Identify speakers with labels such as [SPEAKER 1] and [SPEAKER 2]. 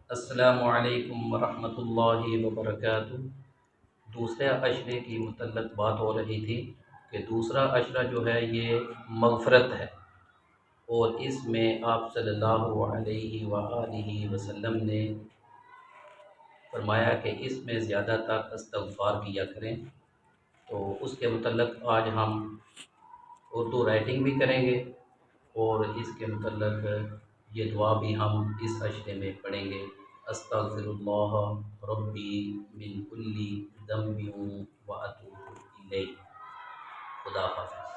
[SPEAKER 1] अस्सलामु अलैकुम वरहमतुल्लाहि वबरकातुहू। दूसरे अशरे की मुतल्लक़ बात हो रही थी कि दूसरा अशरा जो है ये मग़फ़रत है, और इसमें आप सल्लल्लाहु अलैहि वआलिहि वसल्लम ने फरमाया कि इसमें ज़्यादातर इस्तग़फ़ार किया करें। तो उसके मुतल्लक़ आज हम उर्दू राइटिंग भी करेंगे और इसके मुतल्लक़ ये दुआ भी हम इस अशरे में पढ़ेंगे। अस्तग़फ़िरुल्लाह रब्बी मिन कुल्ली ज़ंबिन व अतूबु इलैह। खुदा हाफ़िज़।